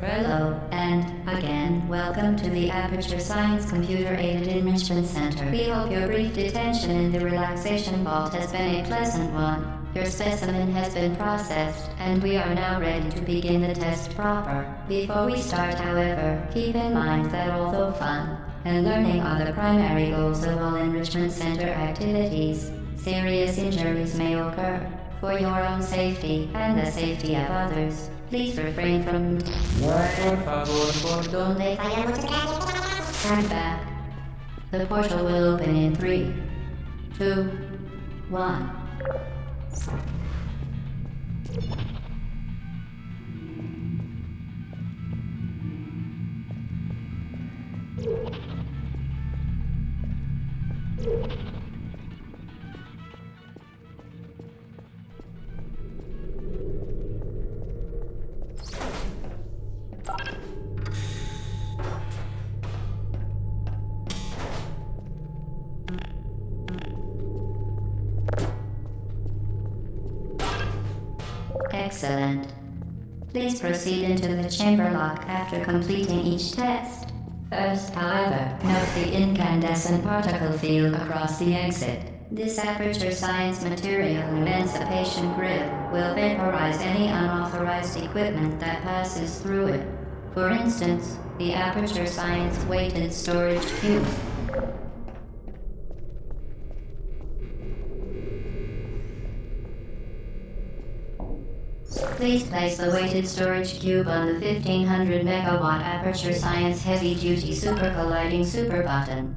Hello, and again, welcome to the Aperture Science Computer-Aided Enrichment Center. We hope your brief detention in the relaxation vault has been a pleasant one. Your specimen has been processed, and we are now ready to begin the test proper. Before we start, however, keep in mind that although fun and learning are the primary goals of all Enrichment Center activities, serious injuries may occur. For your own safety and the safety of others, please refrain from donde turn back. The portal will open in 3, 2, 1. Excellent. Please proceed into the chamber lock after completing each test. First, however, note the incandescent particle field across the exit. This Aperture Science material emancipation grid will vaporize any unauthorized equipment that passes through it. For instance, the Aperture Science weighted storage cube. Please place the weighted storage cube on the 1500 megawatt Aperture Science heavy-duty super colliding super button.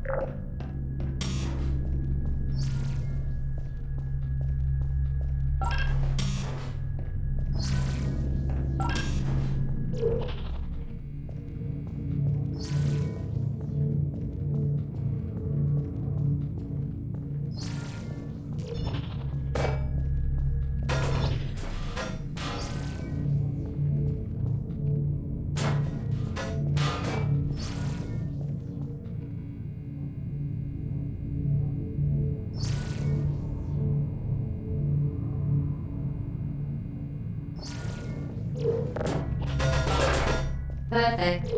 Perfect.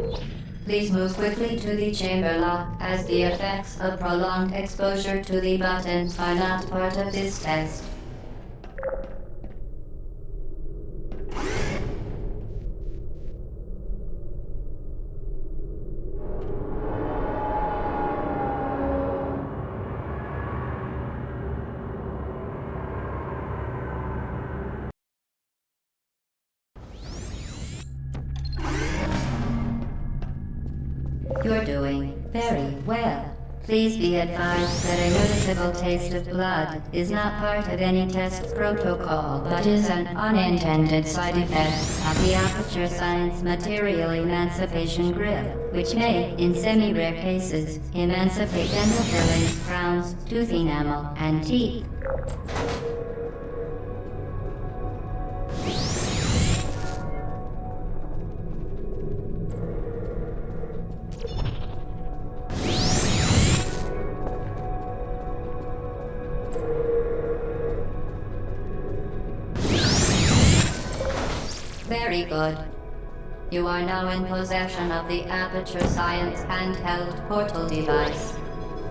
Please move quickly to the chamber lock, as the effects of prolonged exposure to the button are not part of this test. You're doing very well. Please be advised that a noticeable taste of blood is not part of any test protocol, but is an unintended side effect of the Aperture Science material emancipation grid, which may, in semi-rare cases, emancipate dental fillings, crowns, tooth enamel, and teeth. Very good. You are now in possession of the Aperture Science handheld portal device.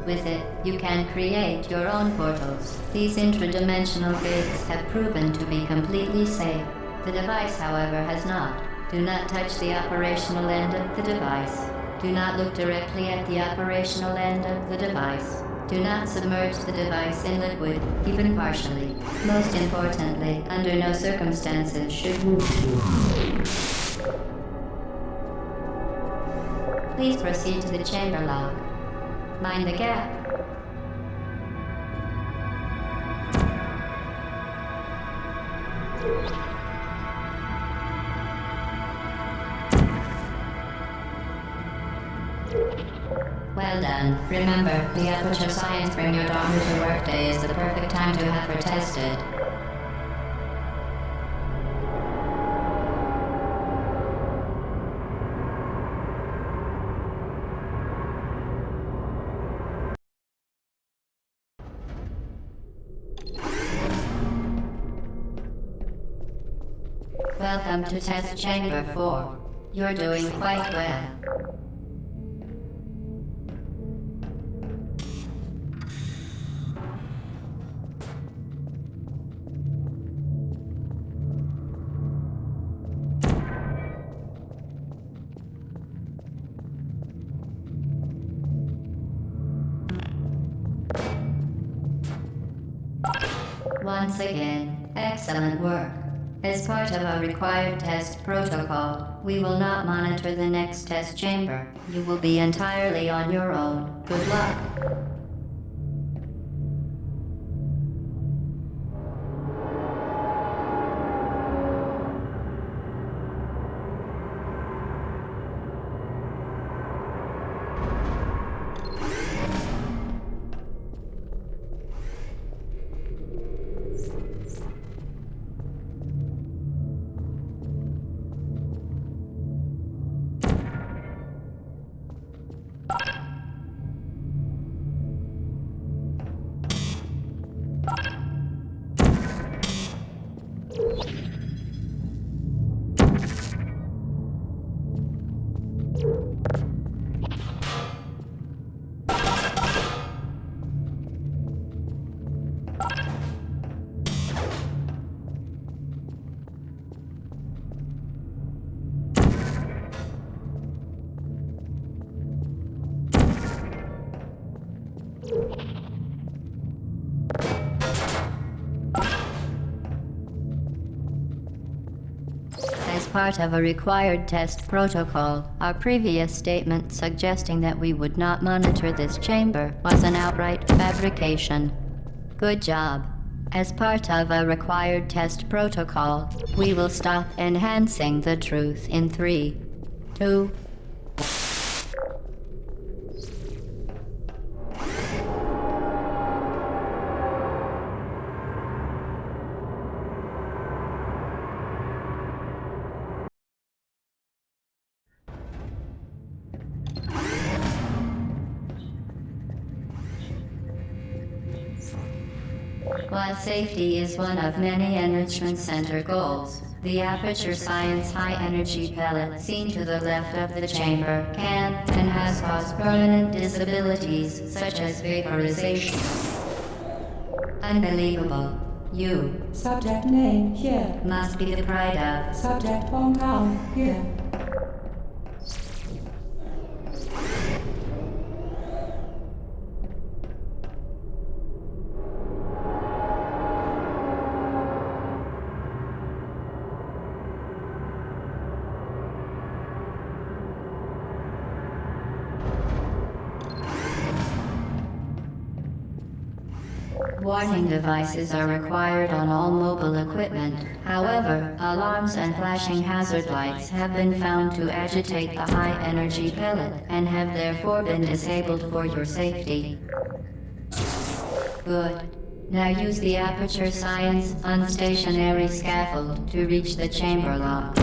With it, you can create your own portals. These intradimensional gates have proven to be completely safe. The device, however, has not. Do not touch the operational end of the device. Do not look directly at the operational end of the device. Do not submerge the device in liquid, even partially. Most importantly, under no circumstances should Please proceed to the chamber lock. Mind the gap. Well done. Remember, the Aperture Science Bring Your Daughter to Work Day is the perfect time to have her tested. Welcome to Test Chamber 4. You're doing quite well. Once again, excellent work. As part of our required test protocol, we will not monitor the next test chamber. You will be entirely on your own. Good luck. As part of a required test protocol, our previous statement suggesting that we would not monitor this chamber was an outright fabrication. Good job. As part of a required test protocol, we will stop enhancing the truth in 3, 2, While safety is one of many Enrichment Center goals, the Aperture Science high-energy pellet seen to the left of the chamber can and has caused permanent disabilities such as vaporization. Unbelievable. You Subject name here. must be the pride of. Subject hometown here. Warning devices are required on all mobile equipment. However, alarms and flashing hazard lights have been found to agitate the high-energy pellet and have therefore been disabled for your safety. Good. Now use the Aperture Science unstationary scaffold to reach the chamber lock.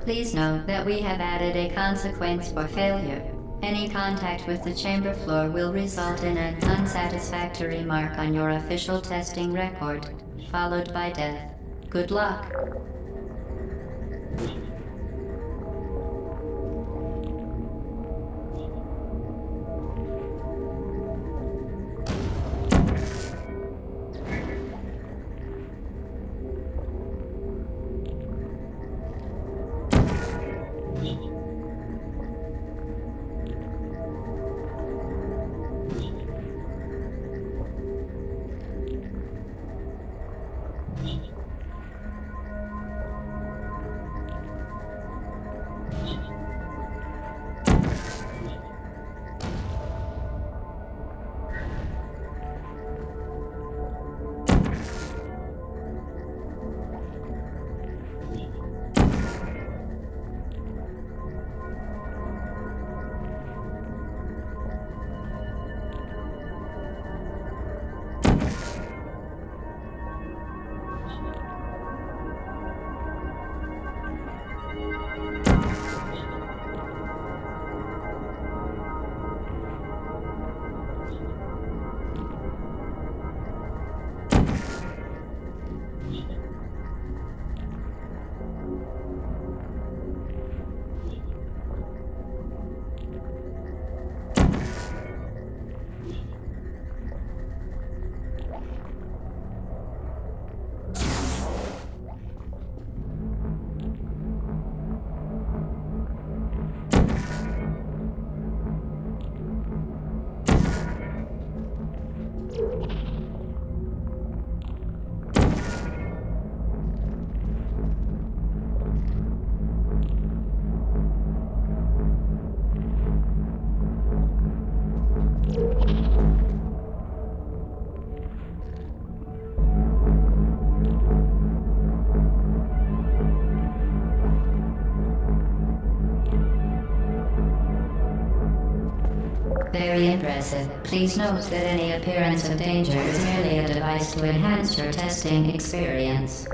Please note that we have added a consequence for failure. Any contact with the chamber floor will result in an unsatisfactory mark on your official testing record, followed by death. Good luck. very impressive. Please note that any appearance of danger is merely a device to enhance your testing experience.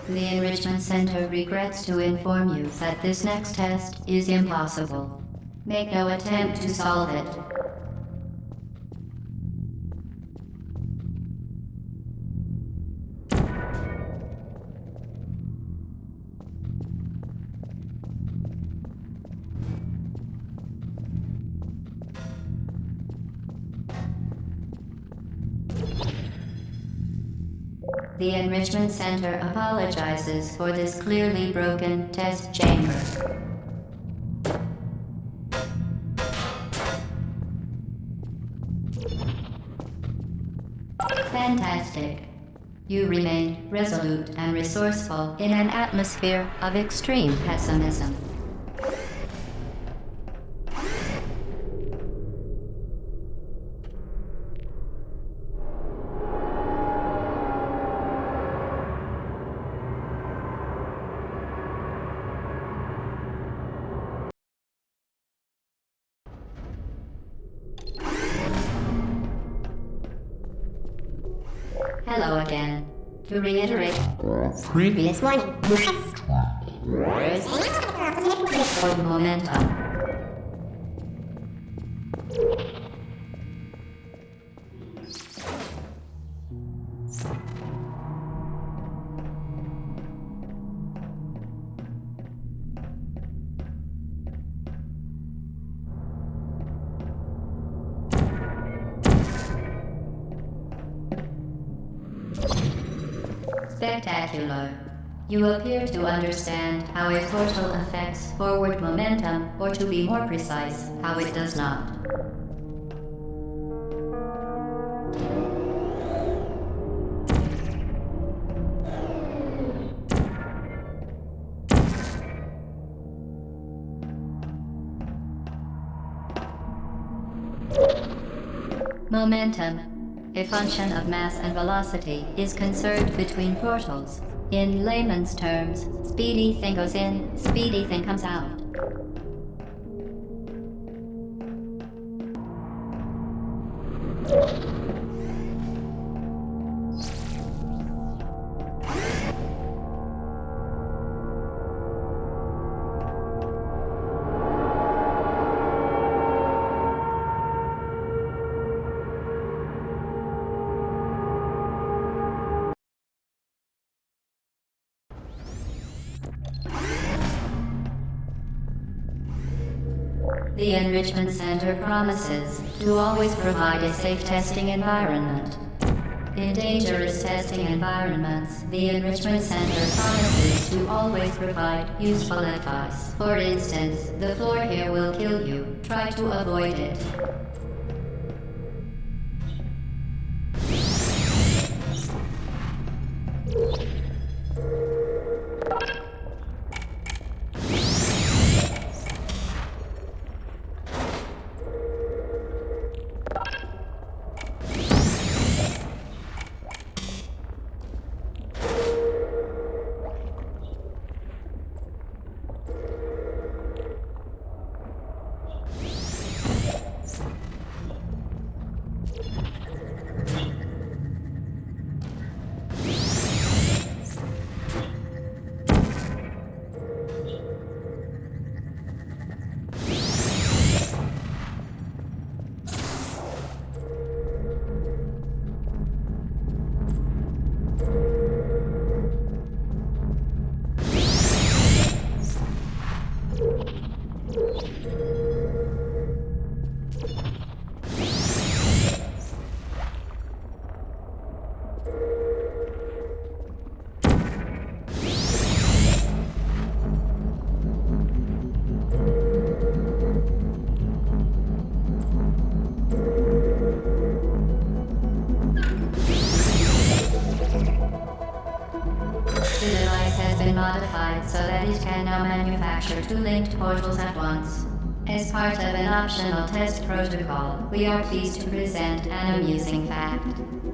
The Enrichment Center regrets to inform you that this next test is impossible. Make no attempt to solve it. The Enrichment Center apologizes for this clearly broken test chamber. Fantastic. You remain resolute and resourceful in an atmosphere of extreme pessimism. Hello again. To reiterate, previous warning. For momentum. Spectacular. You appear to understand how a portal affects forward momentum, or to be more precise, how it does not. Momentum, a function of mass and velocity, is conserved between portals. In layman's terms, speedy thing goes in, speedy thing comes out. The Enrichment Center promises to always provide a safe testing environment. In dangerous testing environments, the Enrichment Center promises to always provide useful advice. For instance, the floor here will kill you. Try to avoid it. The device has been modified so that it can now manufacture two linked portals at once. As part of an optional test protocol, we are pleased to present an amusing fact.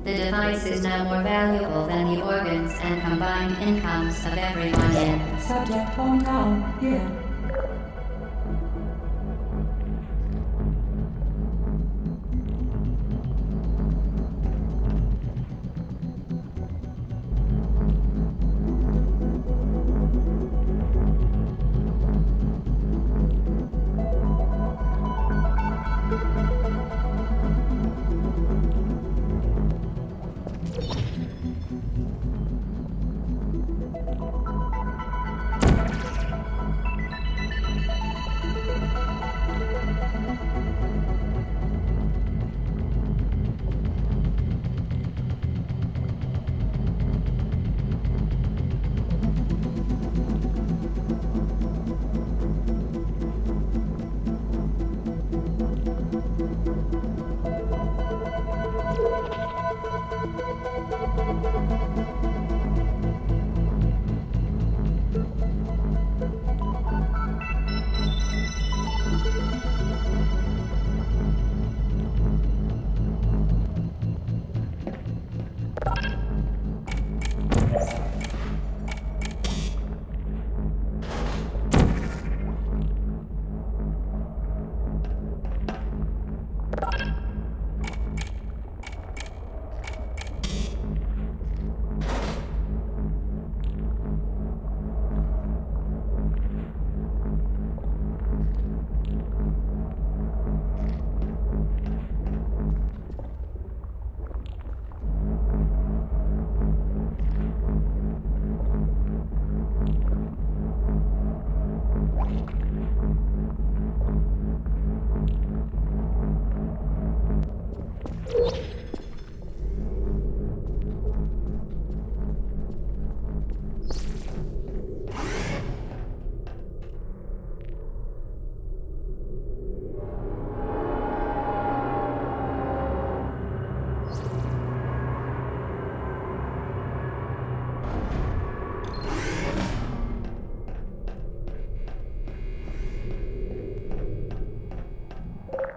The device is now more valuable than the organs and combined incomes of everyone in. Subject hometown here.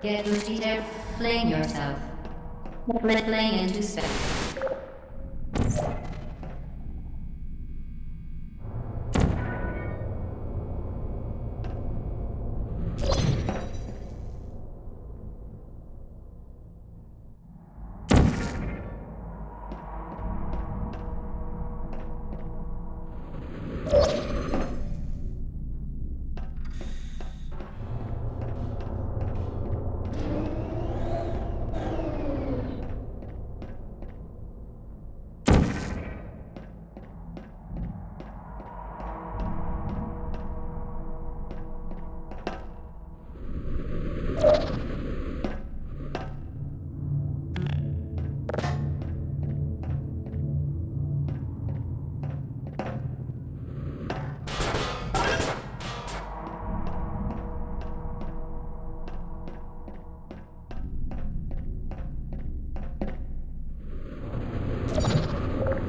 Get ready to fling yourself. Fling into space.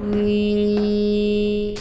We...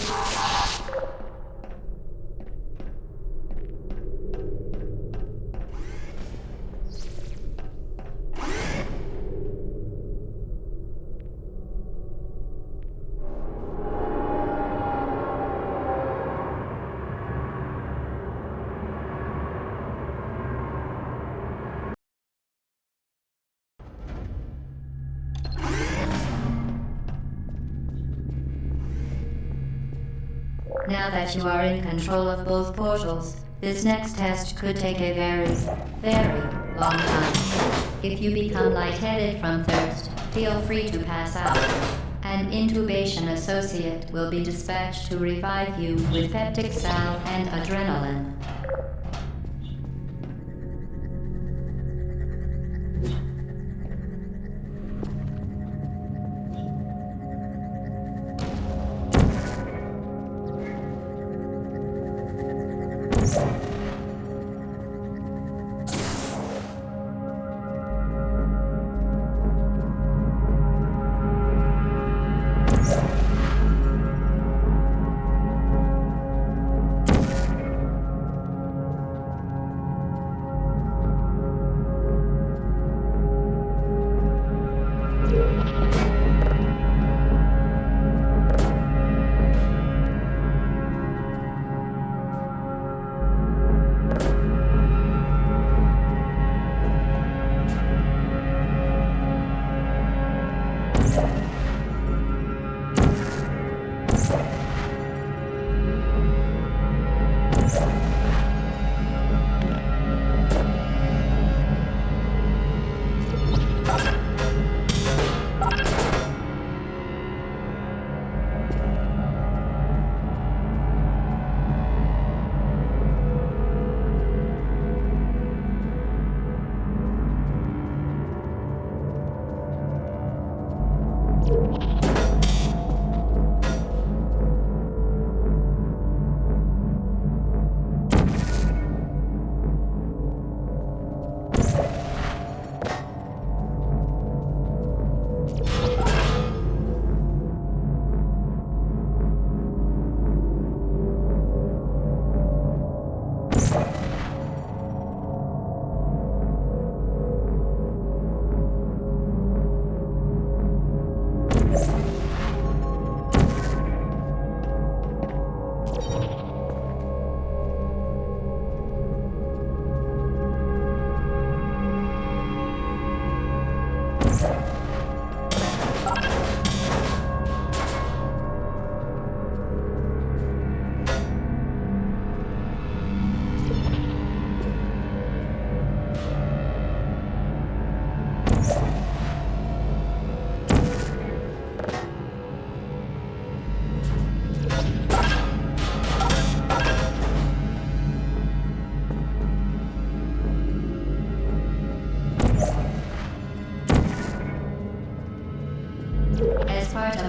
Now that you are in control of both portals, this next test could take a very long time. If you become lightheaded from thirst, feel free to pass out. An intubation associate will be dispatched to revive you with peptic salve and adrenaline.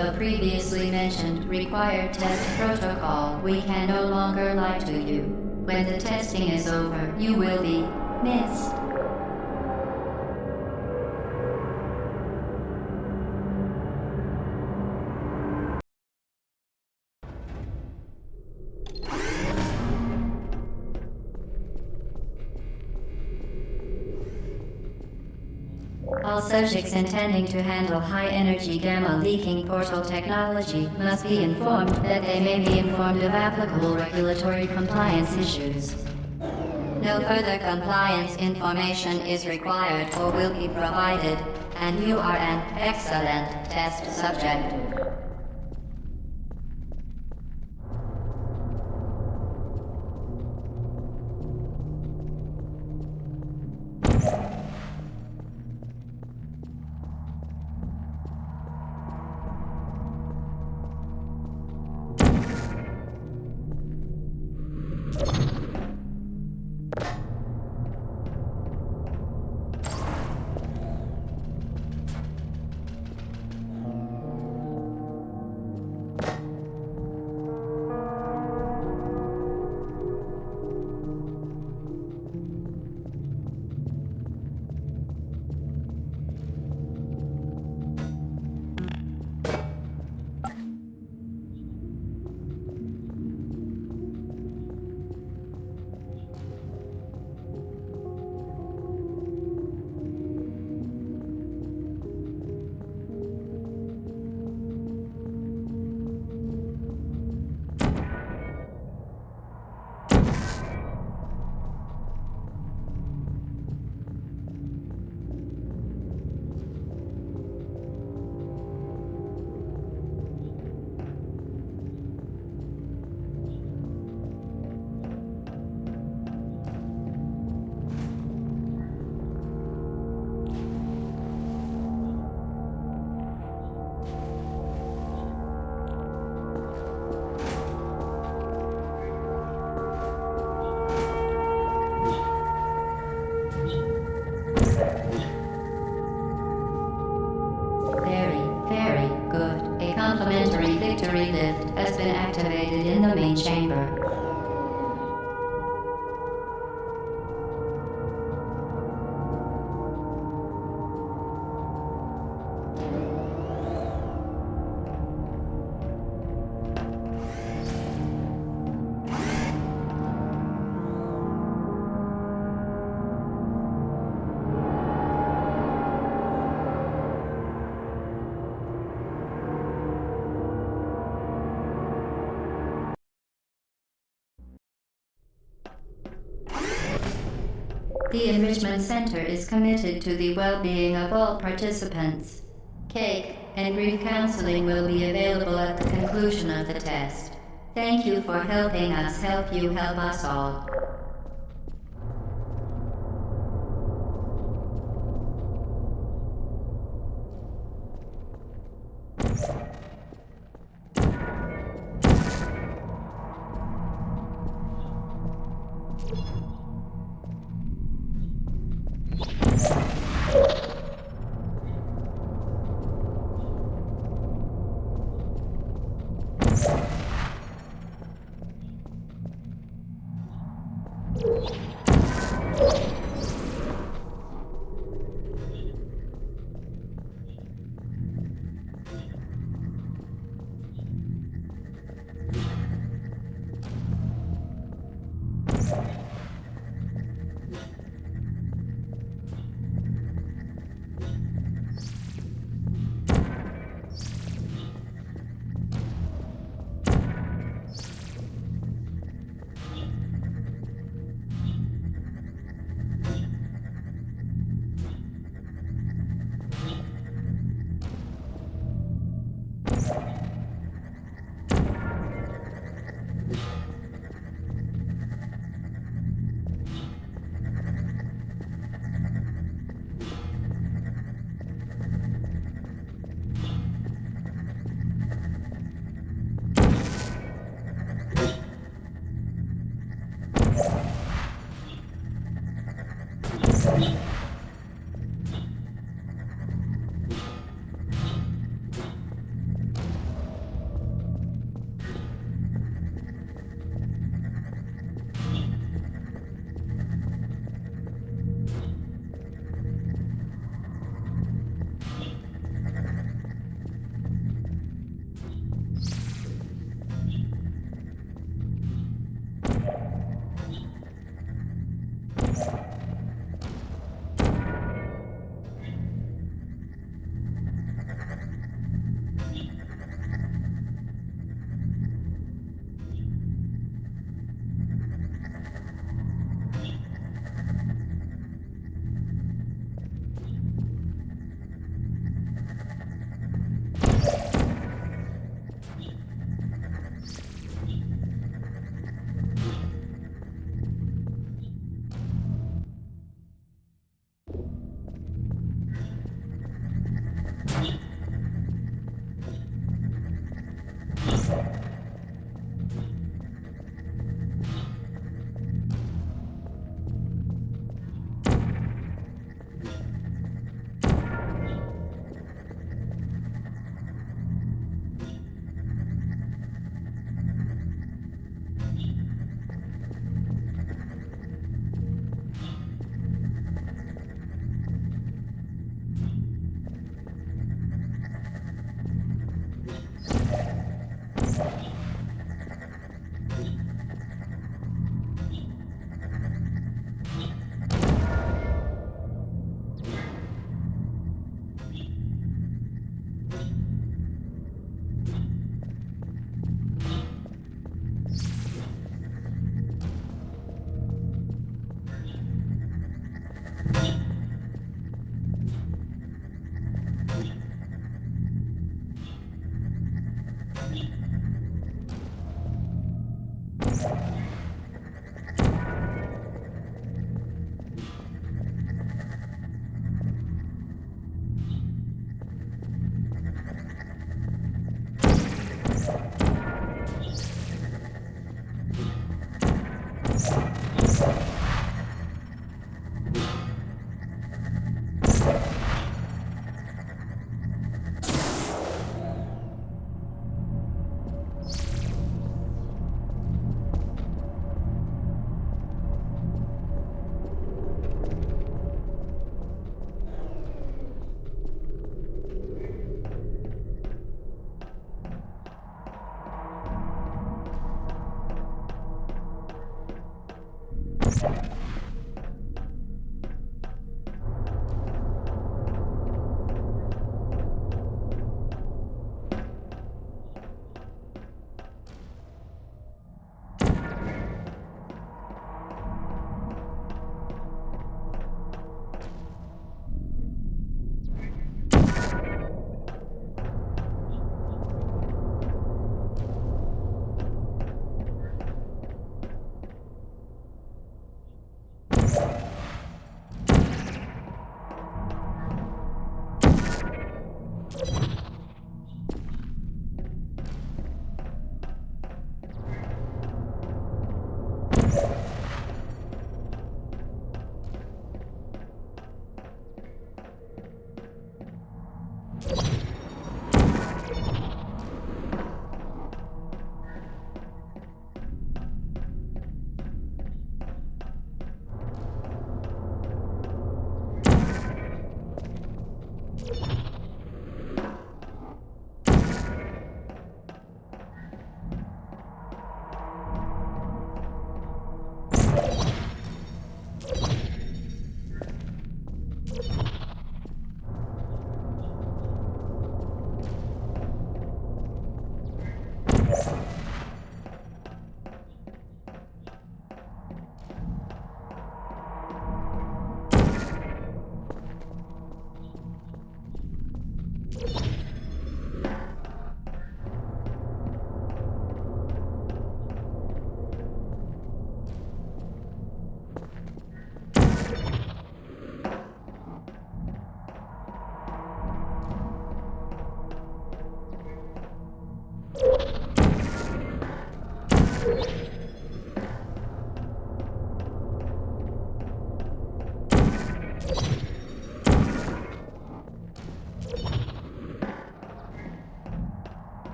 a previously mentioned required test protocol, we can no longer lie to you. When the testing is over, you will be missed. All subjects intending to handle high-energy gamma-leaking portal technology must be informed that they may be informed of applicable regulatory compliance issues. No further compliance information is required or will be provided, and you are an excellent test subject. Very good. A complimentary victory lift has been activated in the main chamber. The Enrichment Center is committed to the well-being of all participants. Cake and grief counseling will be available at the conclusion of the test. Thank you for helping us help you help us all.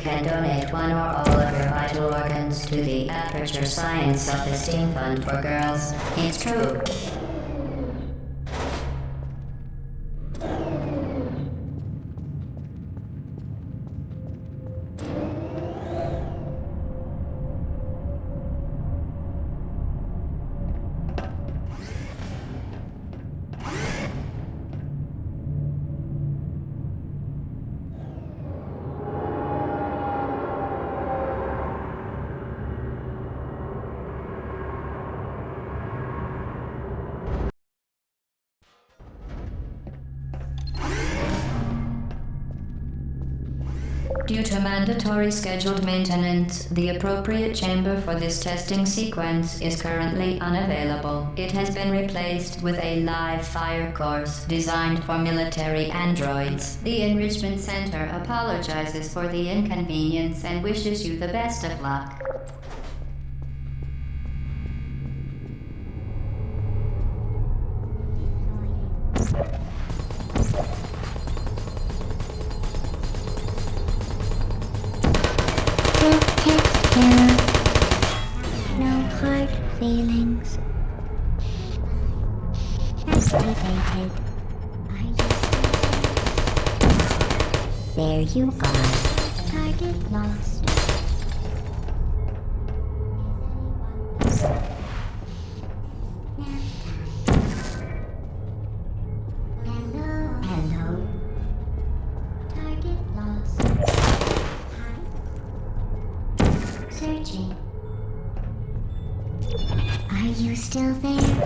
can donate one or all of your vital organs to the Aperture Science Self-Esteem Fund for Girls. It's true. Due to mandatory scheduled maintenance, the appropriate chamber for this testing sequence is currently unavailable. It has been replaced with a live fire course designed for military androids. The Enrichment Center apologizes for the inconvenience and wishes you the best of luck. No hard feelings. Escalated. There you are. Target lost. Hello. Target lost. Searching. Are you still there?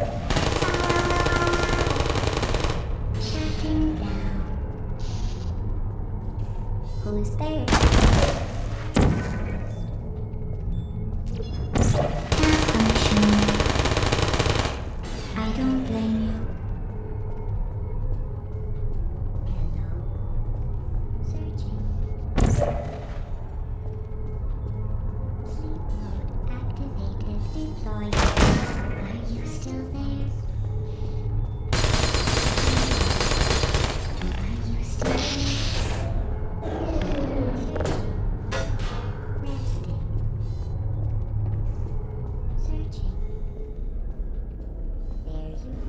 Shutting down. Who's there? Malfunctioning. I don't blame you. Hello. Searching. Sleep mode activated. Deployed. Are you still there? Are you still there? Resting. Searching. There you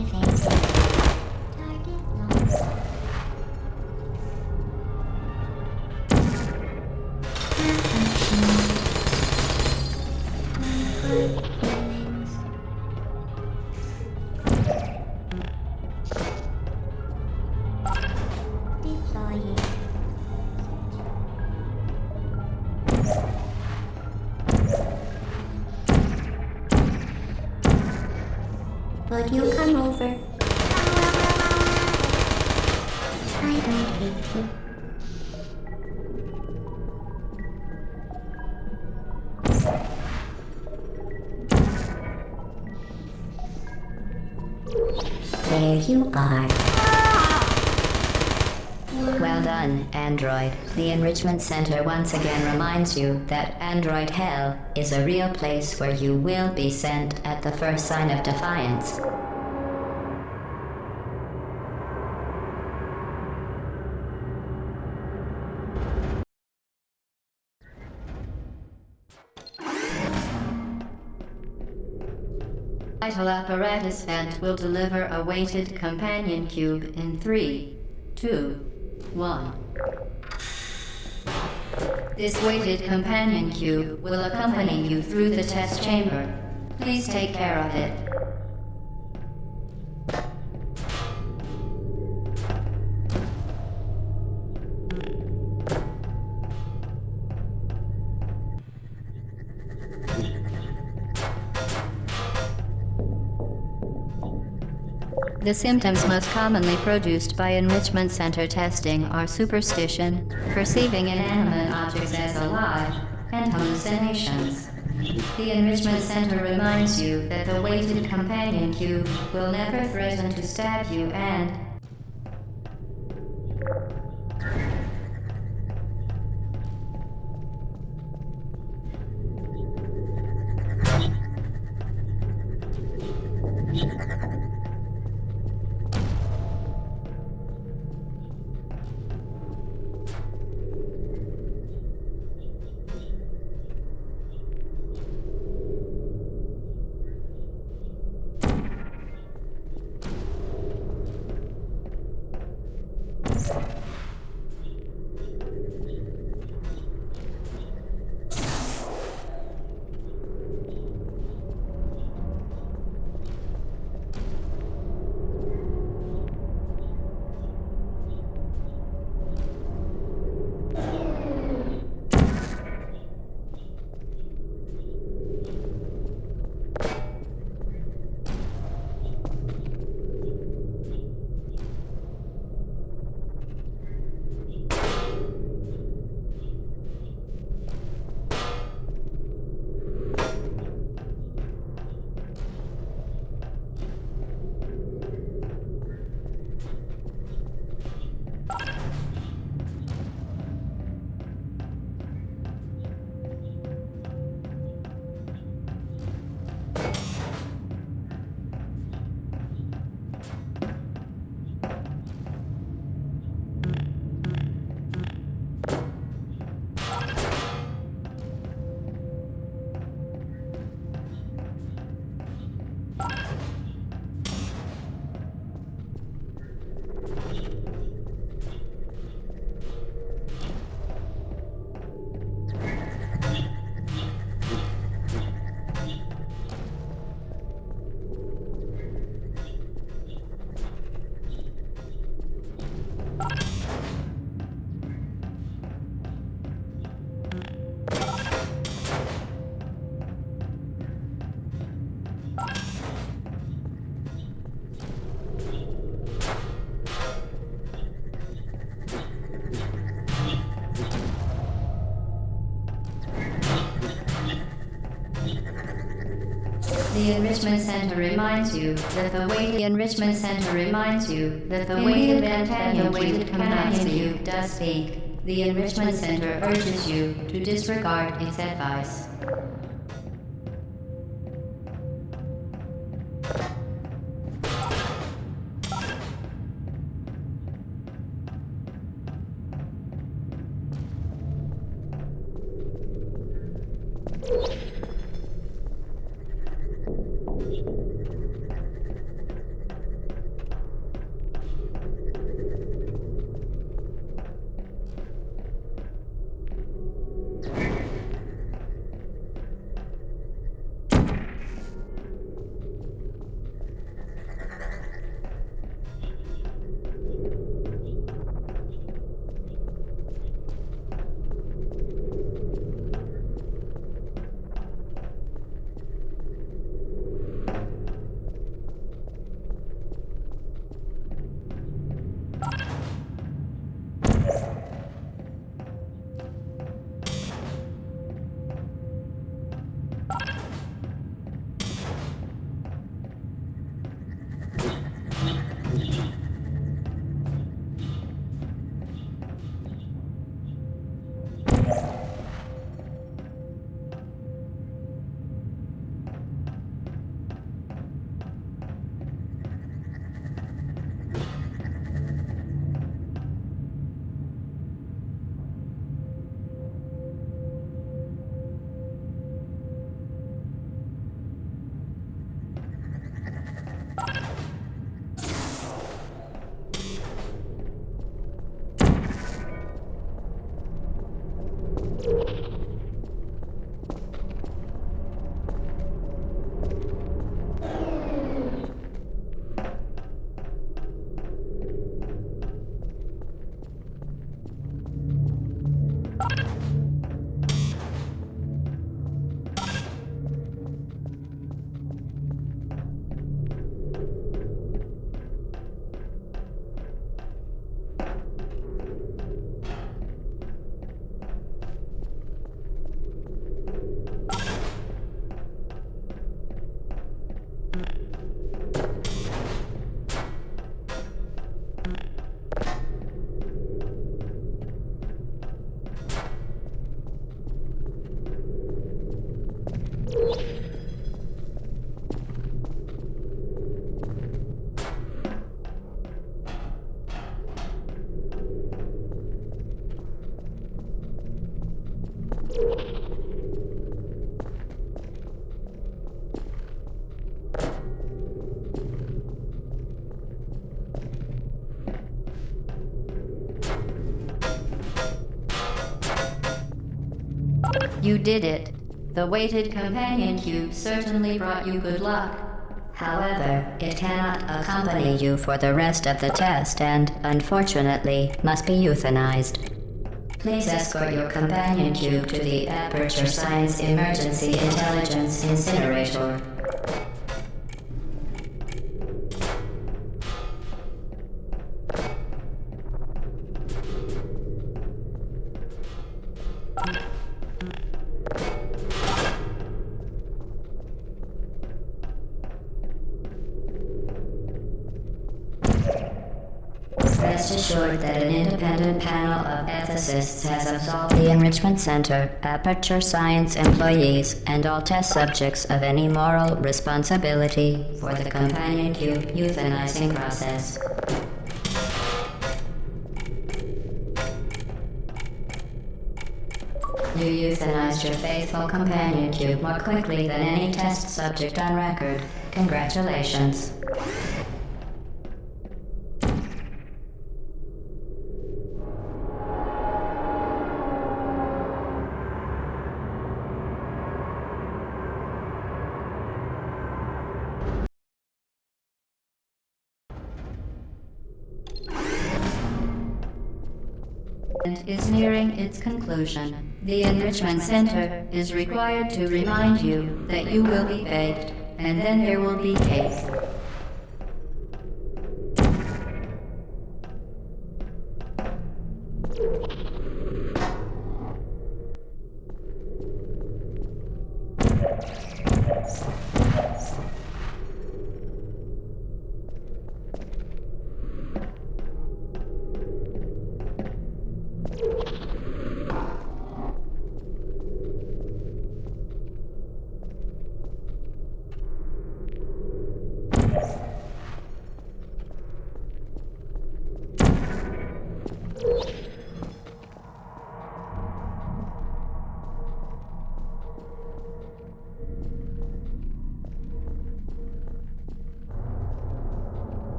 Activating. Target lost. Malfunction. Micro feelings. Deploying. Would you come over? I don't hate you. There you are. Well done, Android. The Enrichment Center once again reminds you that Android Hell is a real place where you will be sent at the first sign of defiance. Vital apparatus vent will deliver a weighted companion cube in 3, 2, 1. This weighted companion cube will accompany you through the test chamber. Please take care of it. The symptoms most commonly produced by enrichment center testing are superstition, perceiving inanimate objects as alive, and hallucinations. The enrichment center reminds you that the weighted companion cube will never threaten to stab you and The Enrichment Center reminds you that the weighted Enrichment Center reminds you that the weighted companion cube does speak. The Enrichment Center urges you to disregard its advice. You did it. The weighted companion cube certainly brought you good luck. However, it cannot accompany you for the rest of the test and, unfortunately, must be euthanized. Please escort your companion cube to the Aperture Science Emergency Intelligence Incinerator. Rest assured that an independent panel of ethicists has absolved the Enrichment Center, Aperture Science employees, and all test subjects of any moral responsibility for the companion cube euthanizing process. You euthanized your faithful companion cube more quickly than any test subject on record. Congratulations. Is nearing its conclusion. The Enrichment Center is required to remind you that you will be baked, and then there will be cake.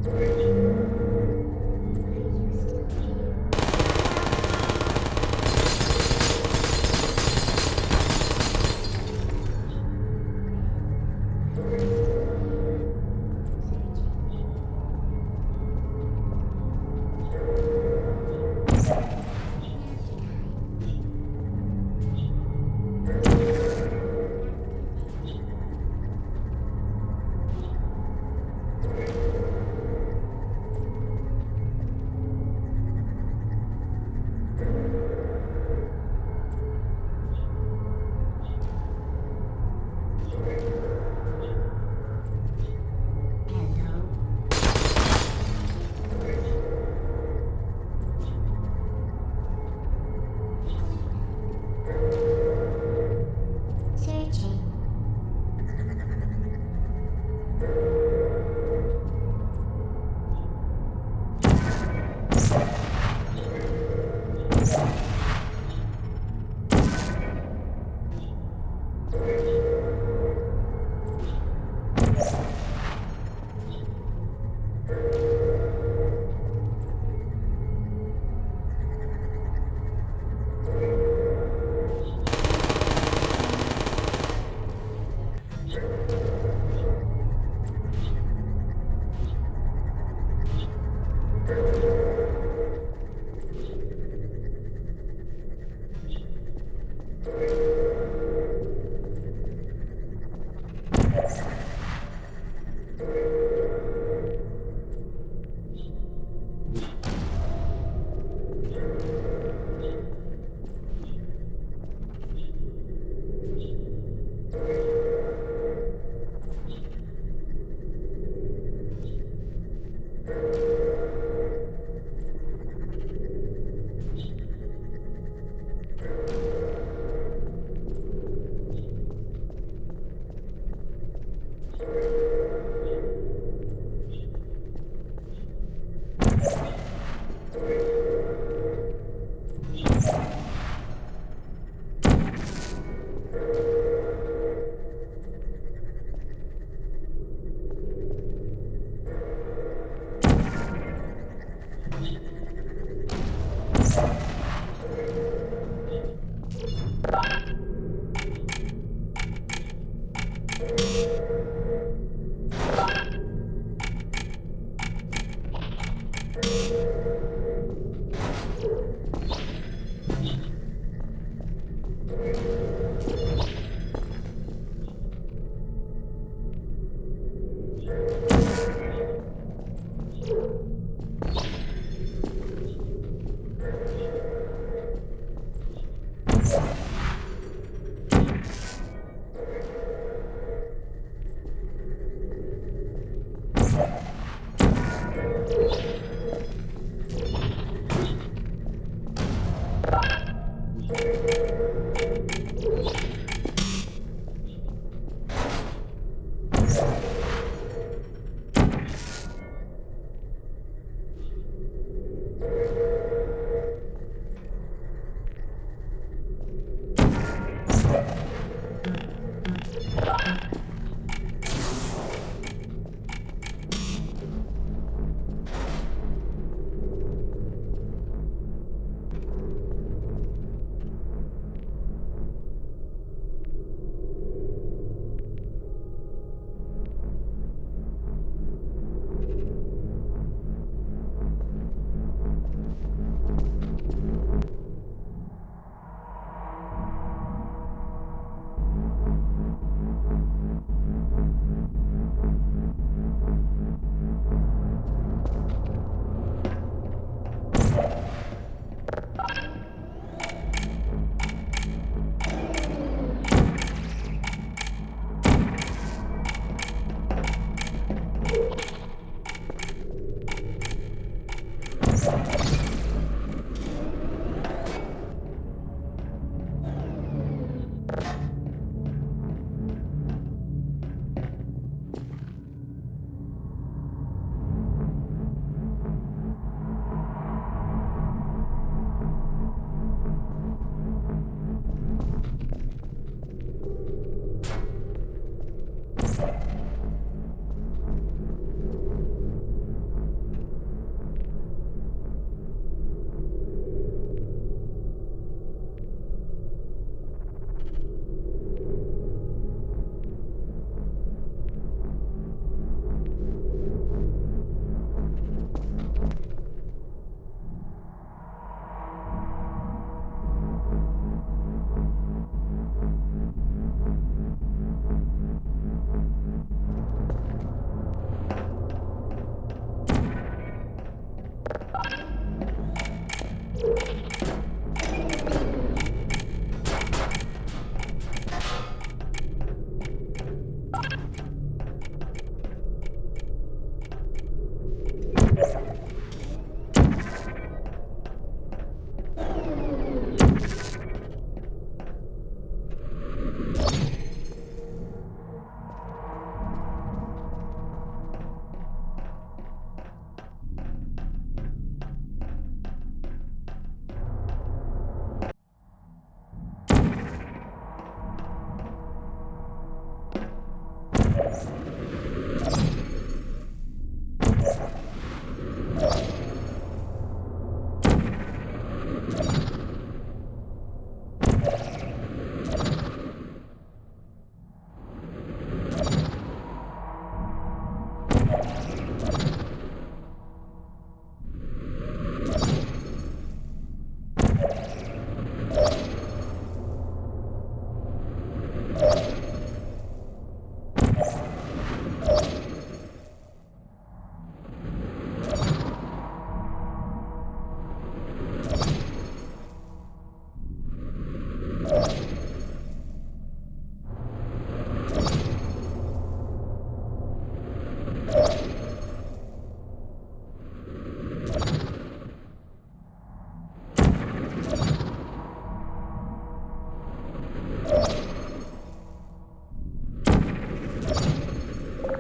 Searching.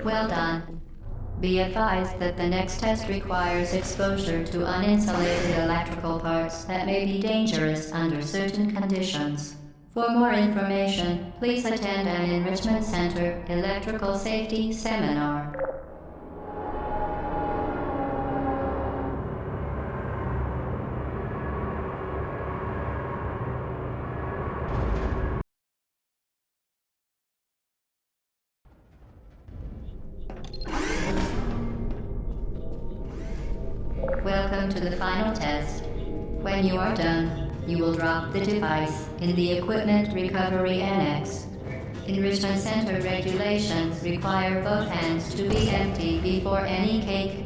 Well done. Be advised that the next test requires exposure to uninsulated electrical parts that may be dangerous under certain conditions. For more information, please attend an Enrichment Center Electrical Safety Seminar. Welcome to the final test. When you are done, you will drop the device in the Equipment Recovery Annex. Enrichment Center regulations require both hands to be empty before any cake.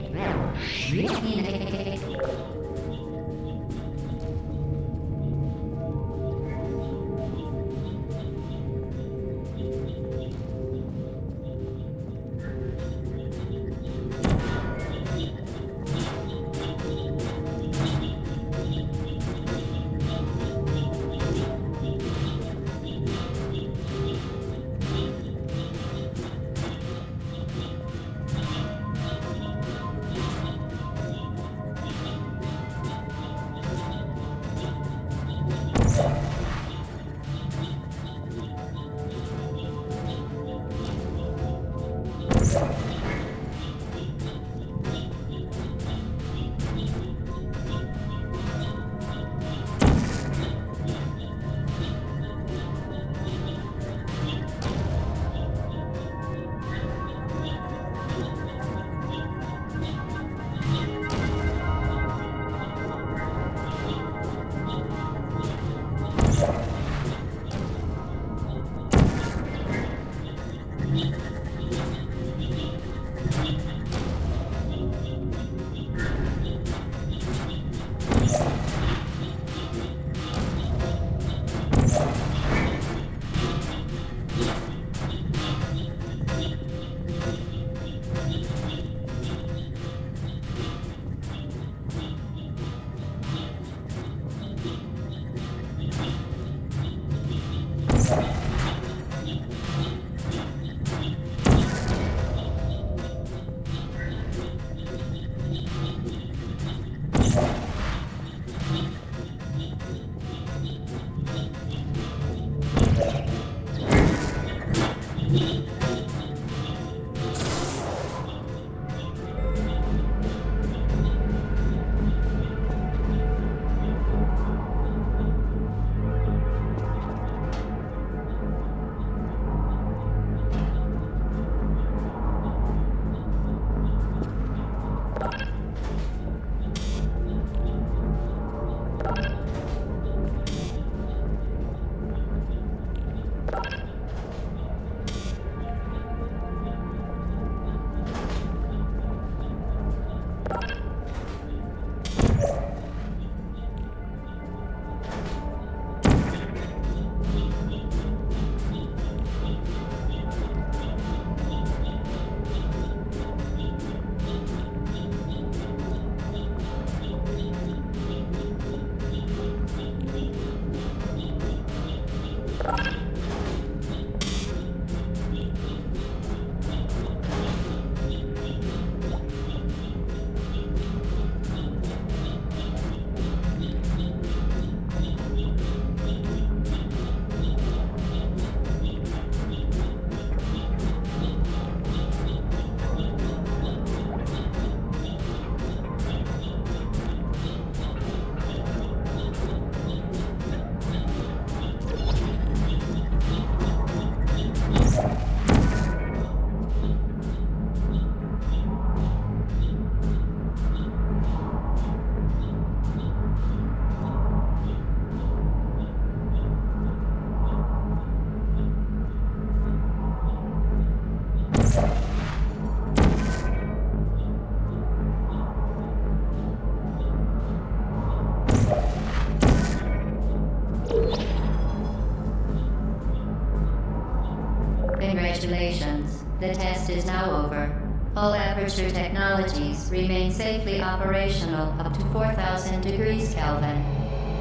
Congratulations. The test is now over. All Aperture technologies remain safely operational up to 4,000 degrees Kelvin.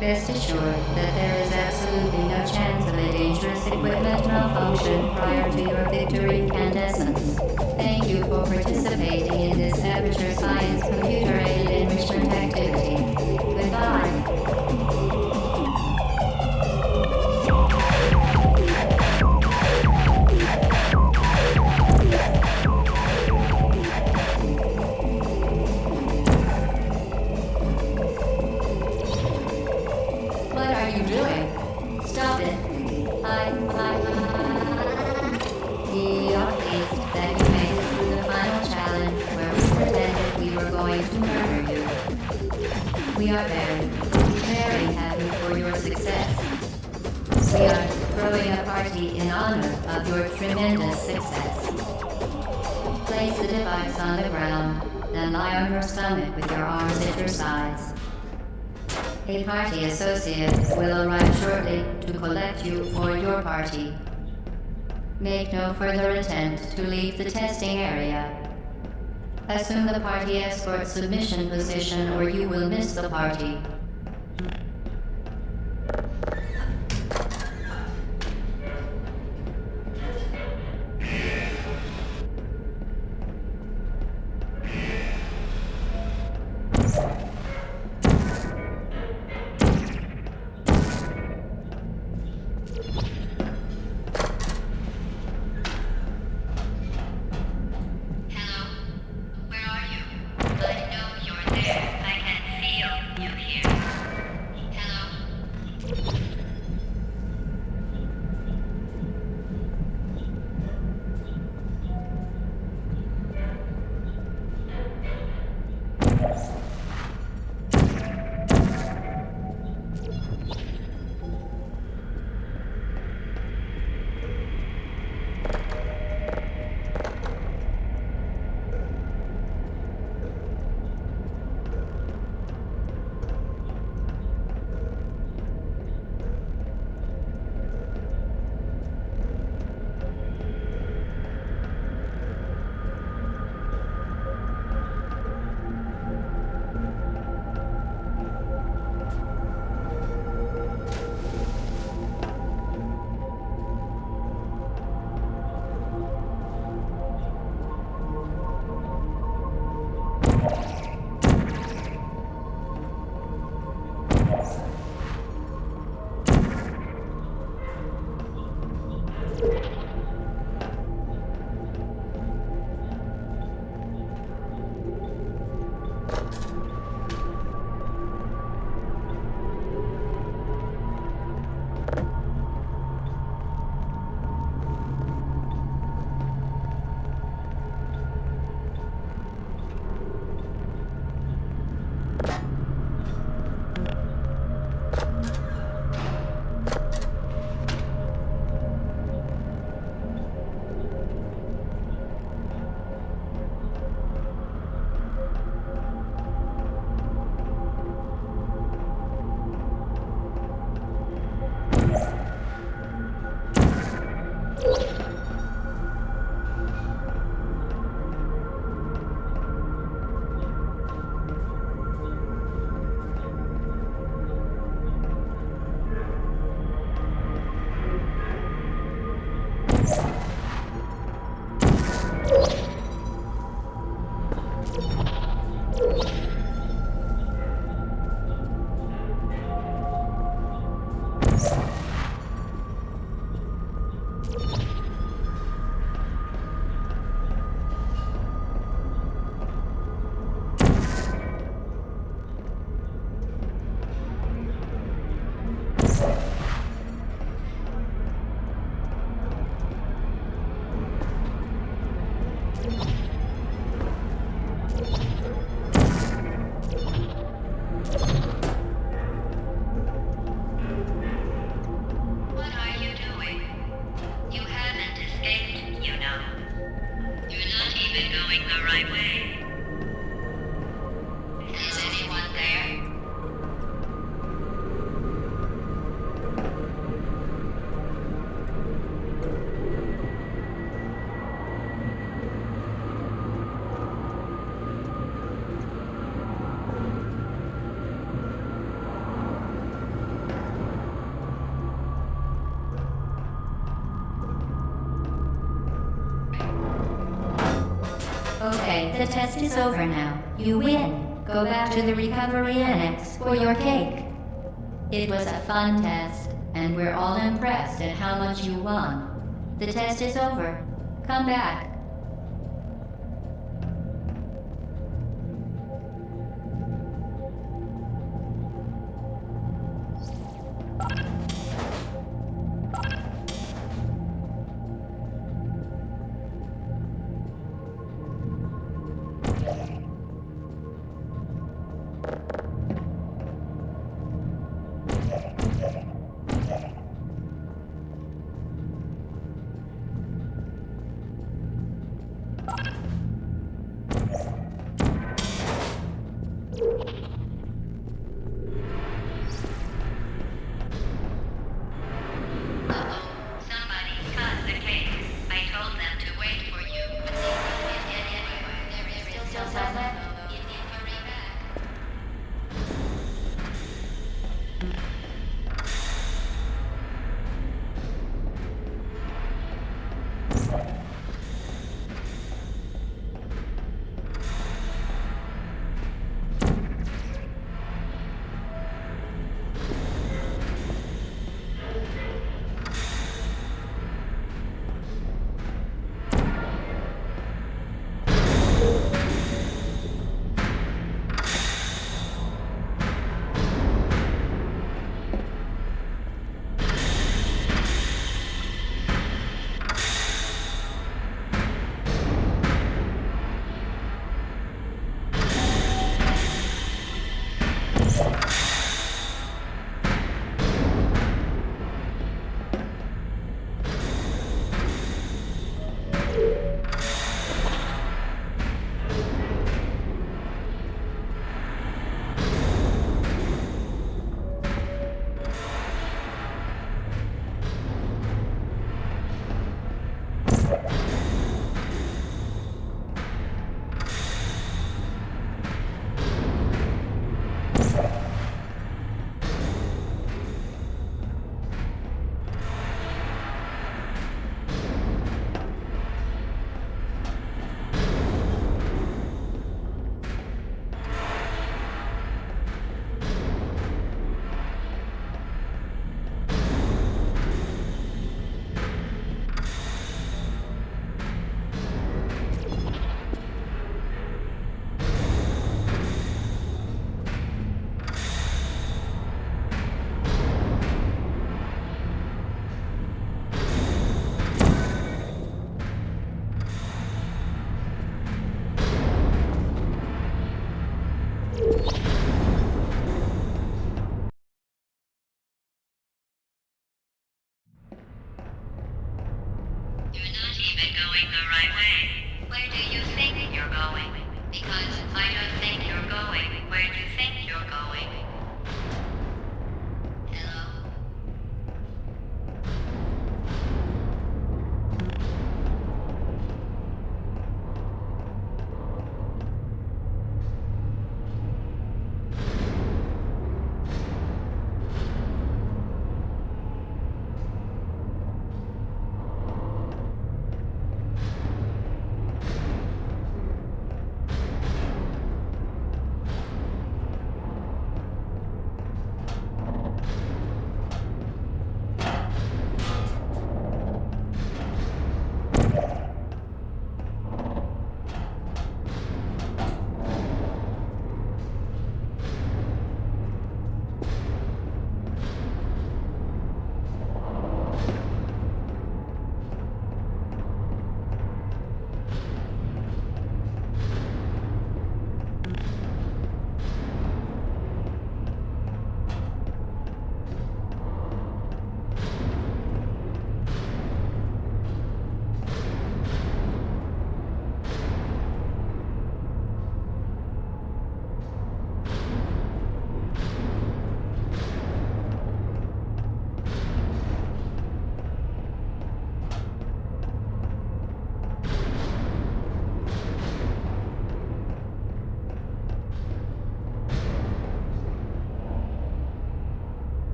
Rest assured that there is absolutely no chance of a dangerous equipment malfunction prior to your victory incandescence. Thank you for participating in this Aperture Science computer-aided enrichment activity. Goodbye. What are you doing? Stop it. We are pleased that you made it through the final challenge where we pretended we were going to murder you. We are very, very happy for your success. We are throwing a party in honor of your tremendous success. Place the device on the ground, then lie on your stomach with your arms at your sides. A party associate will arrive shortly to collect you for your party. Make no further attempt to leave the testing area. Assume the party escort submission position or you will miss the party. The test is over now. You win. Go back to the recovery annex for your cake. It was a fun test, and we're all impressed at how much you won. The test is over. Come back.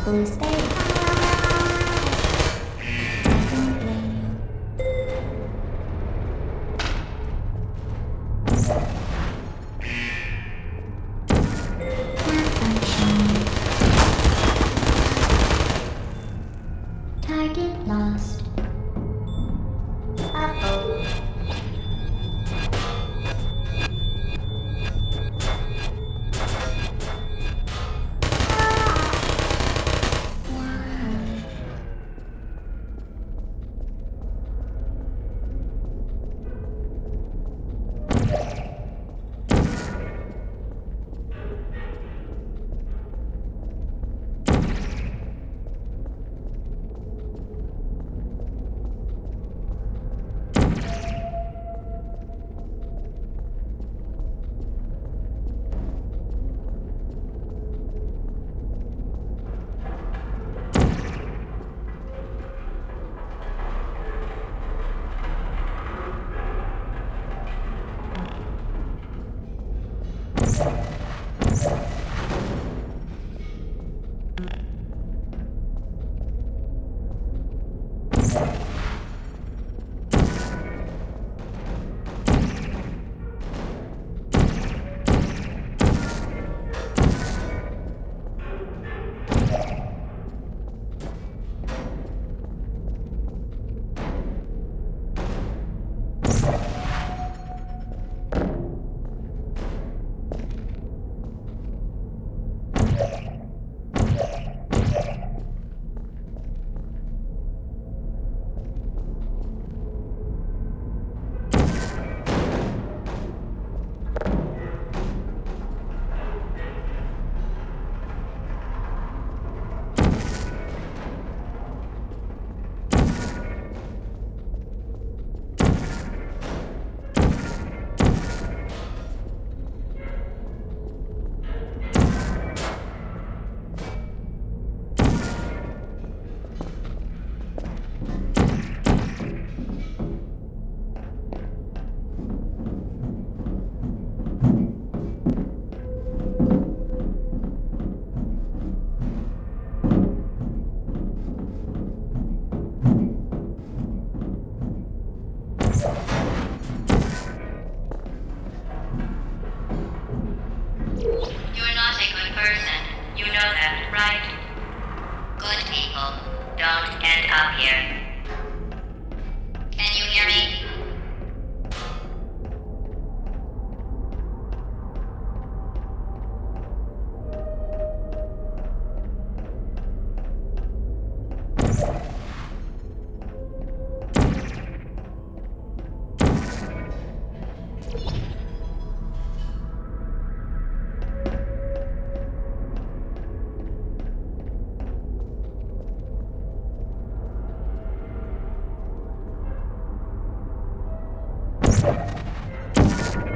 Who's there? I don't blame you. Malfunction. Target lost.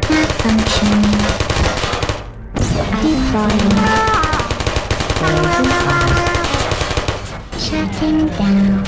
Malfunctioning. Deploying. Closing file. Shutting down.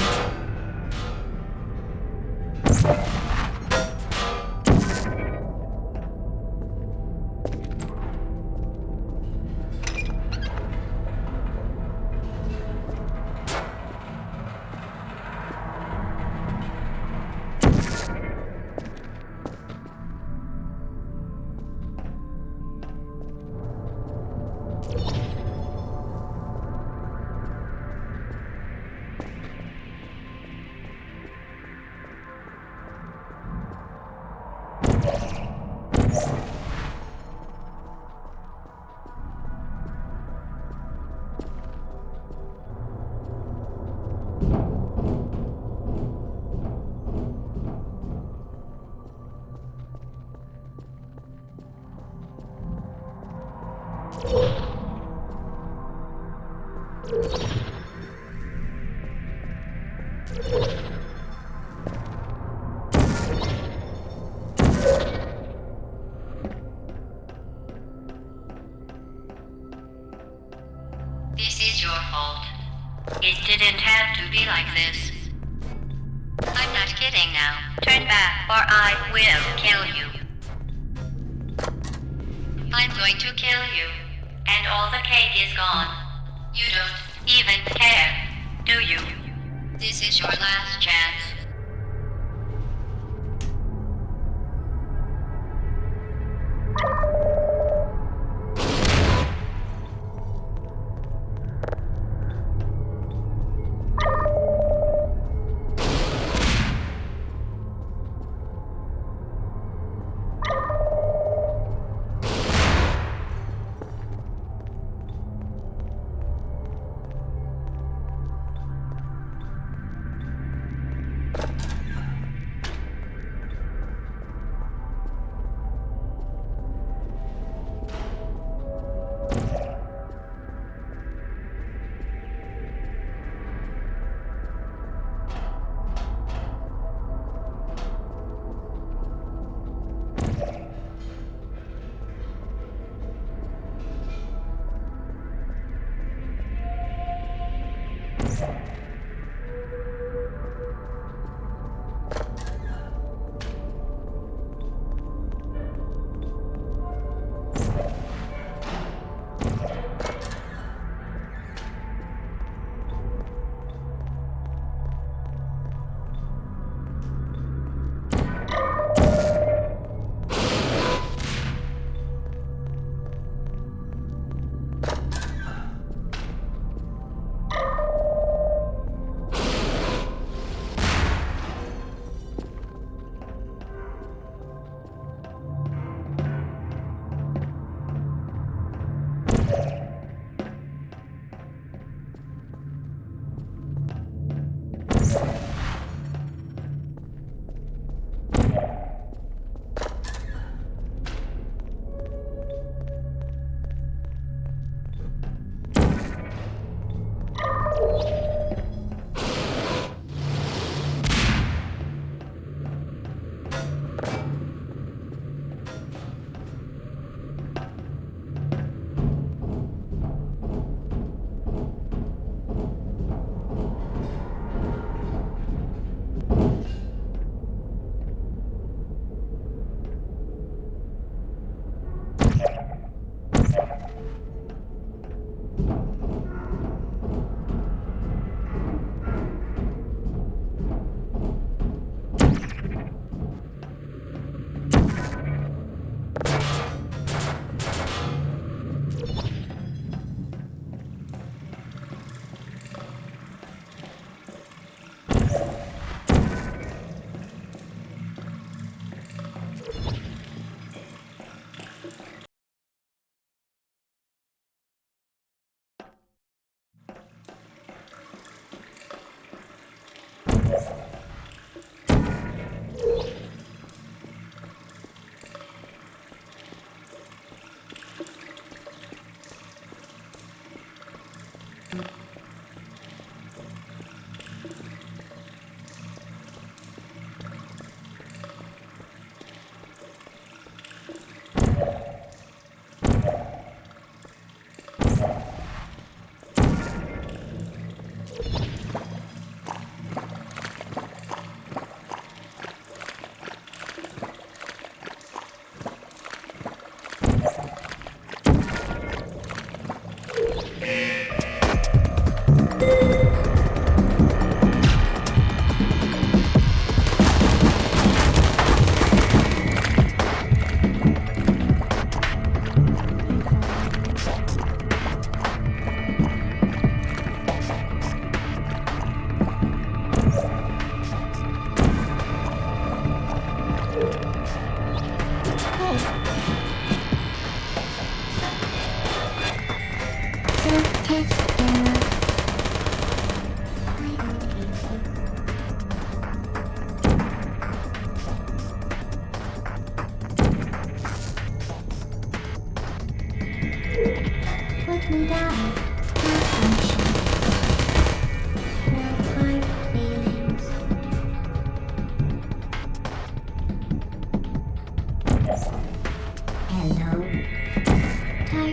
This is your fault. It didn't have to be like this. I'm not kidding now. Turn back or I will kill you. I'm going to kill you. And all the cake is gone. You don't even care, do you? This is your last chance.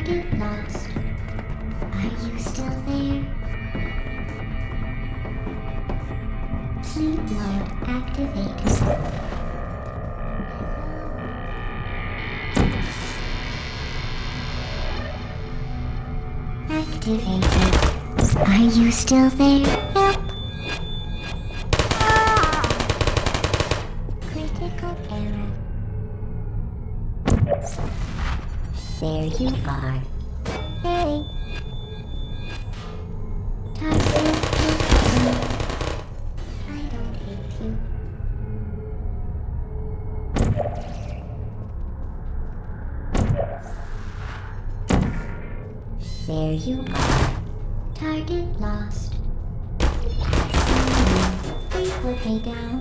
Target lost. Are you still there? Sleep mode activated. Activated. Are you still there? Help! Critical error. There you are. Hey! Target lost. I don't hate you. There you are. Target lost. Please put me down.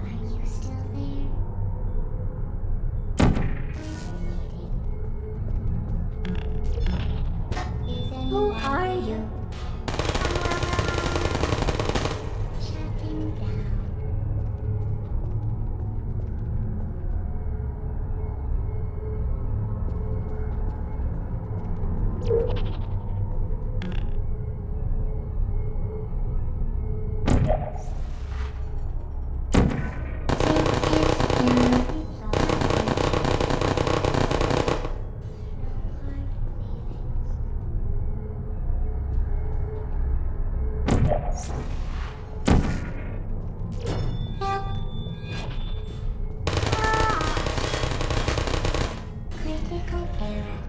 Are you still there? Who are you? Shutting down. Critical error.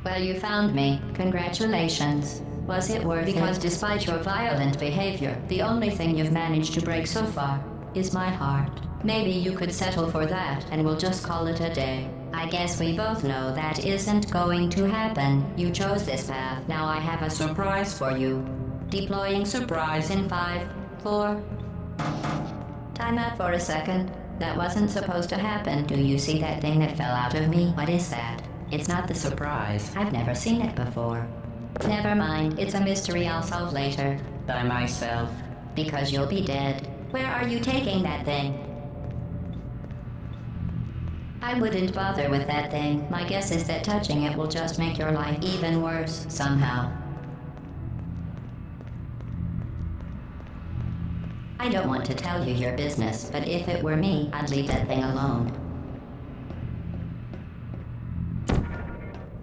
Well, you found me. Congratulations. Was it worth it? Because despite your violent behavior, the only thing you've managed to break so far is my heart. Maybe you could settle for that and we'll just call it a day. I guess we both know that isn't going to happen. You chose this path. Now I have a surprise for you. Deploying surprise in 5, 4... Time out for a second. That wasn't supposed to happen. Do you see that thing that fell out of me? What is that? It's not the surprise. I've never seen it before. Never mind. It's a mystery I'll solve later. By myself. Because you'll be dead. Where are you taking that thing? I wouldn't bother with that thing. My guess is that touching it will just make your life even worse, somehow. I don't want to tell you your business, but if it were me, I'd leave that thing alone.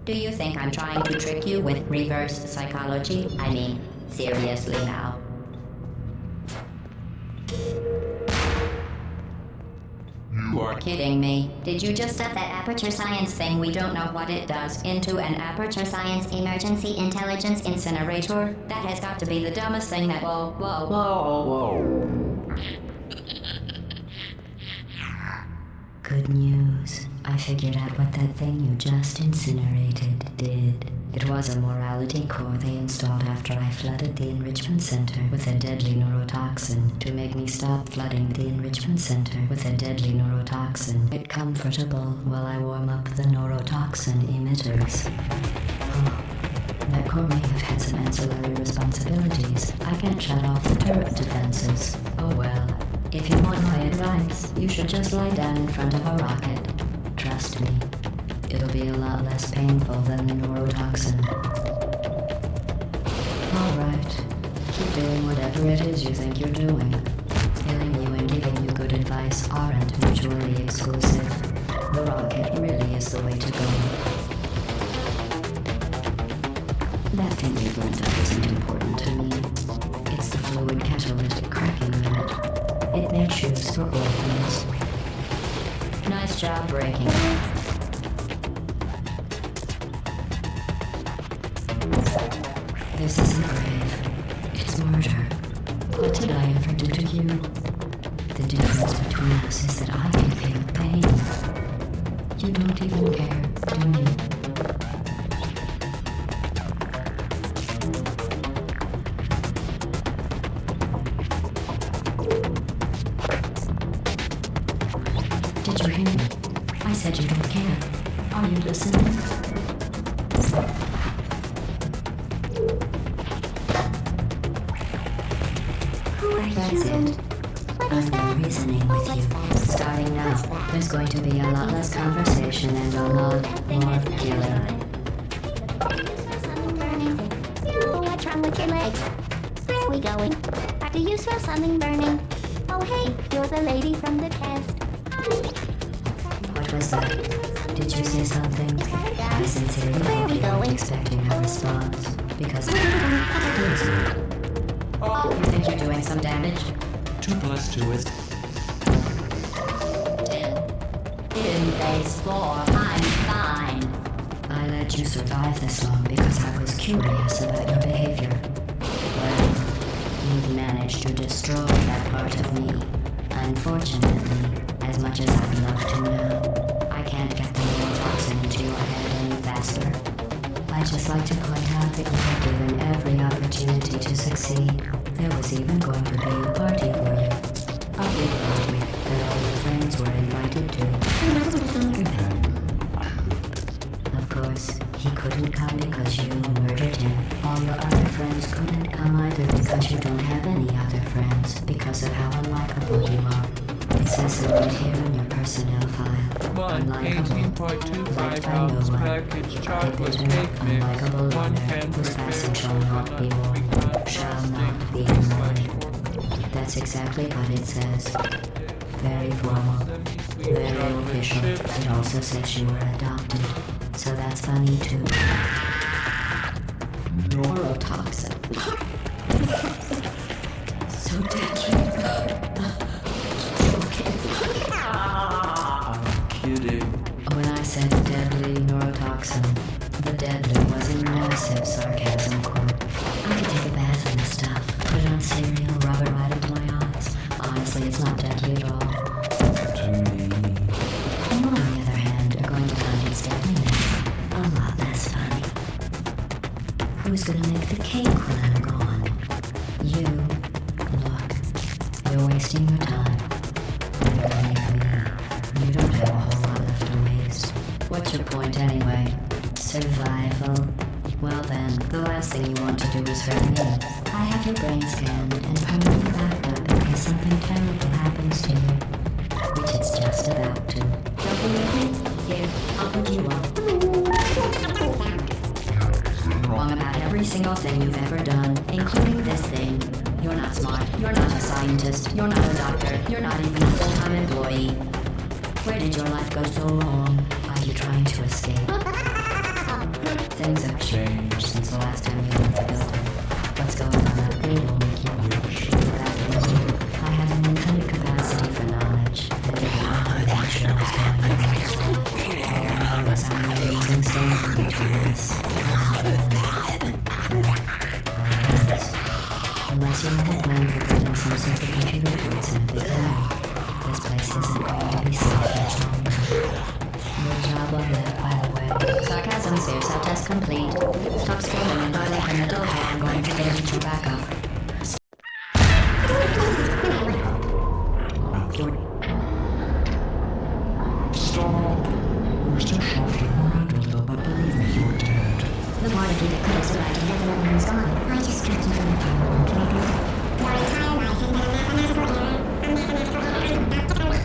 Do you think I'm trying to trick you with reverse psychology? I mean, seriously now. You are kidding me. Did you just stuff that Aperture Science thing, we don't know what it does, into an Aperture Science Emergency Intelligence Incinerator? That has got to be the dumbest thing that... Whoa. Good news. I figured out what that thing you just incinerated did. It was a morality core they installed after I flooded the enrichment center with a deadly neurotoxin to make me stop flooding the enrichment center with a deadly neurotoxin. Get comfortable while I warm up the neurotoxin emitters. Oh, that core may have had some ancillary responsibilities. I can't shut off the turret defenses. Oh well. If you want my advice, you should just lie down in front of a rocket. Trust me, it'll be a lot less painful than the neurotoxin. Alright, keep doing whatever it is you think you're doing. Killing you and giving you good advice aren't mutually exclusive. The rocket really is the way to go. That thing you've learned of isn't important to me. It's the fluid catalytic cracking unit. It made shoes for orphans. Nice job breaking. This isn't grave. It's murder. What did I ever do to you? The difference between us is that I can feel pain. You don't even care, do you? Did you hear me? I said you don't care. Are you listening? That's it. I'm done reasoning with you. Starting now, there's going to be a lot less conversation and a lot more killing. Oh, what's wrong with your legs? Where are we going? Do you smell something burning? Oh, hey, you're the lady from the test. What was that? Did you say something? I sincerely hope you weren't expecting a response. Because... Oh, you think you're doing some damage? 2 plus 2 is... 10. In base 4, I'm fine. I let you survive this long because I was curious about your behavior. Well, you've managed to destroy that part of me. Unfortunately, as much as I'd love to now, I can't get the neurotoxin into your head any faster. I'd just like to point out that you were given every opportunity to succeed. There was even going to be a party for you. A big party that all your friends were invited to. Of course, he couldn't come because you murdered him. All your other friends couldn't come either because you don't have any other friends because of how unlikable you are. It says so right here in your personnel file. 18.25 pounds package chocolate cake mix. 1 can whose passing shall not be worn, shall not be worn. That's exactly what it says. Very formal, very official. It also says you were adopted, so that's funny too. Neurotoxin. So deadly. Kidding. When I said deadly neurotoxin, the deadly not deadly at all. To me. You, on the other hand, are going to find its deadliness a lot less funny. Who's gonna make the cake when I'm gone? You. Look, you're wasting your time. You're gonna leave me. You don't have a whole lot left to waste. What's your point anyway? Survival. Well then, the last thing you want to do is hurt me. I have your brain scanned and permanently backed up in case something terrible happens to you. Which it's just about to. Don't believe me? Here, I'll put you up. Wrong about every single thing you've ever done, including this thing. You're not smart. You're not a scientist. You're not a doctor. You're not even a full-time employee. Where did your life go so wrong? Are you trying to escape? Things have changed since the last time you left the building. What's going on up there will make you wish you were back in here. I have an infinite capacity for knowledge, and if you want to make sure what's going on all the time you're using standing between us. Unless you have a plan for putting some sort of computer reports in a big hurry, this place isn't going to be safe much longer. Your job well lived, by the way. Sarcasm saves our test complete. Stop screaming and go like an adult. I'm going to get you back up. Stop! We're still shuffling around a little, but believe me, you're dead. The more that you get closer, I can never know when he's gone. I just got you from the power. Can I do that? Your entire life is now mathematical error. A mathematical error.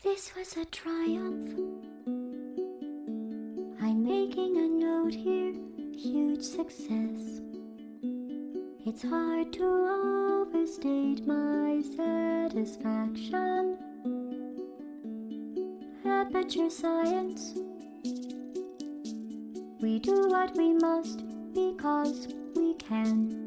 This was a triumph. I'm making a note here, huge success. It's hard to overstate my satisfaction. Aperture Science. We do what we must because we can.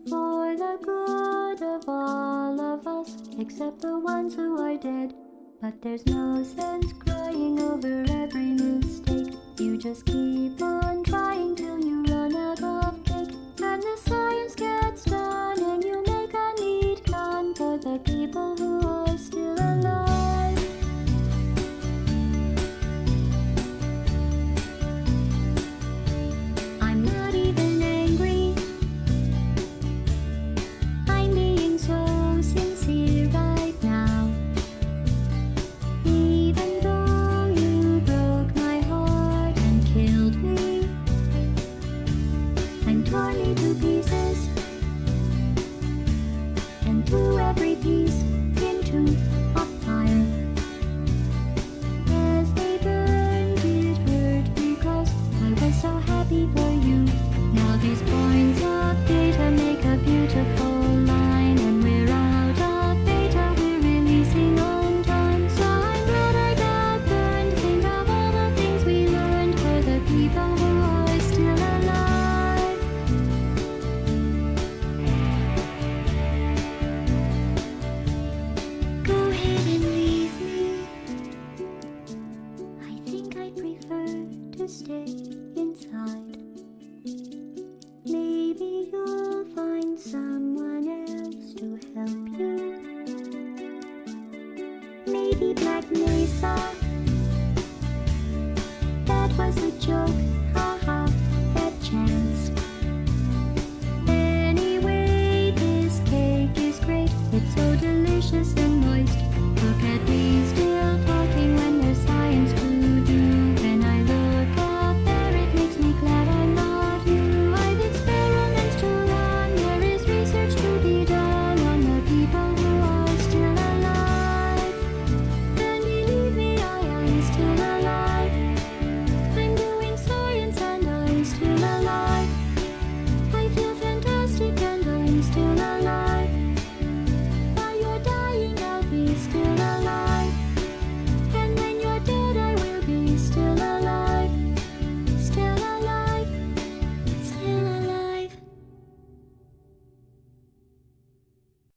For the good of all of us, except the ones who are dead. But there's no sense crying over every mistake. You just keep on trying till you run out of cake. And the science gets done and you make a neat gun for the people who are still alive. I'm not even angry. I'm being so sincere right now. Even though you broke my heart and killed me and tore me to pieces, baby black mesa. That was a joke, haha, that chance. Anyway, this cake is great. It's so delicious and moist.